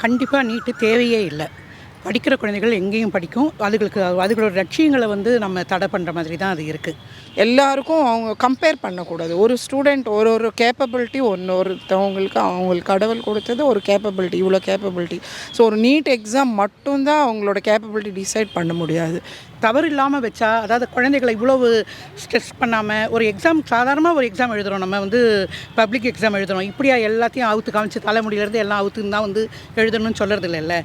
கண்டிப்பாக நீட்டு தேவையே இல்லை. படிக்கிற குழந்தைகள் எங்கேயும் படிக்கும். அதுகளோட லட்சியங்களை வந்து நம்ம தடை பண்ணுற மாதிரி தான் அது இருக்குது. எல்லாருக்கும் அவங்க கம்பேர் பண்ணக்கூடாது. ஒரு ஸ்டூடெண்ட் ஒரு கேப்பபிலிட்டி ஒருத்தவங்களுக்கு அவங்களுக்கு கடவுள் கொடுத்தது ஒரு கேப்பபிலிட்டி, இவ்வளோ கேப்பபிலிட்டி. ஸோ ஒரு நீட் எக்ஸாம் மட்டும்தான் அவங்களோட கேப்பபிலிட்டி டிசைட் பண்ண முடியாது. தவறு இல்லாமல் வச்சா, அதாவது குழந்தைகளை இவ்வளவு ஸ்ட்ரெஸ் பண்ணாமல் ஒரு எக்ஸாம், சாதாரணமாக ஒரு எக்ஸாம் எழுதுகிறோம், நம்ம வந்து பப்ளிக் எக்ஸாம் எழுதுகிறோம், இப்படியா எல்லாத்தையும் அவுத்து காமிச்சு தலைமுடியிலேருந்து எல்லாம் அவுத்துன்னு தான் வந்து எழுதணும்னு சொல்கிறது இல்லைல்ல.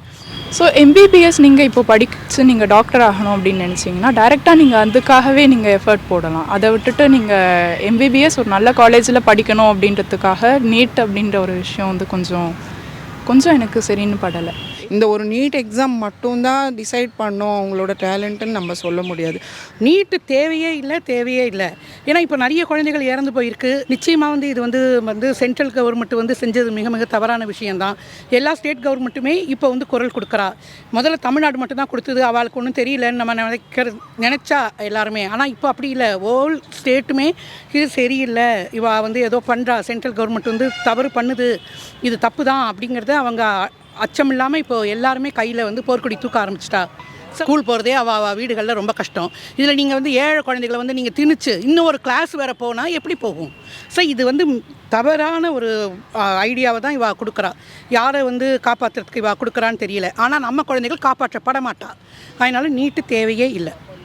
ஸோ எம்பிபிஎஸ் நீங்கள் இப்போ படித்து நீங்கள் டாக்டர் ஆகணும் அப்படின்னு நினச்சிங்கன்னா டேரெக்டாக நீங்கள் அதுக்காகவே நீங்கள் எஃபர்ட் போடலாம். அதை விட்டுட்டு நீங்கள் எம்பிபிஎஸ் ஒரு நல்ல காலேஜில் படிக்கணும் அப்படின்றதுக்காக நீட் அப்படின்ற ஒரு விஷயம் வந்து கொஞ்சம் எனக்கு சரின்னு படலை. இந்த ஒரு நீட் எக்ஸாம் மட்டும்தான் டிசைட் பண்ணோம் அவங்களோட டேலண்ட்டுன்னு நம்ம சொல்ல முடியாது. நீட்டு தேவையே இல்லை. ஏன்னா இப்போ நிறைய குழந்தைகள் இறந்து போயிருக்கு. நிச்சயமாக வந்து இது வந்து சென்ட்ரல் கவர்மெண்ட் வந்து செஞ்சது மிக மிக தவறான விஷயந்தான். எல்லா ஸ்டேட் கவர்மெண்ட்டுமே இப்போ வந்து குரல் கொடுக்குறா. முதல்ல தமிழ்நாடு மட்டும்தான் கொடுத்தது, அவளுக்கு ஒன்றும் தெரியலன்னு நம்ம நினச்சா எல்லாருமே. ஆனால் இப்போ அப்படி இல்லை, ஹோல் ஸ்டேட்டுமே இது சரியில்லை, இவா வந்து ஏதோ பண்ணுறா, சென்ட்ரல் கவர்மெண்ட் வந்து தவறு பண்ணுது, இது தப்பு தான் அப்படிங்கிறத அவங்க அச்சம் இல்லாமல் இப்போது எல்லாருமே கையில் வந்து போர்க்கொடி தூக்க ஆரம்பிச்சிட்டா. ஸ்கூல் போகிறதே அவள் வீடுகளில் ரொம்ப கஷ்டம். இதில் நீங்கள் வந்து ஏழை குழந்தைகளை வந்து நீங்கள் திணிச்சு இன்னும் ஒரு கிளாஸ் வேறு போனால் எப்படி போகும்? ஸோ இது வந்து தவறான ஒரு ஐடியாவை தான் இவள் கொடுக்குறா. யாரை வந்து காப்பாற்றுறதுக்கு இவள் கொடுக்குறான்னு தெரியல. ஆனால் நம்ம குழந்தைகள் காப்பாற்றப்பட மாட்டா. அதனால் நீட்டு தேவையே இல்லை.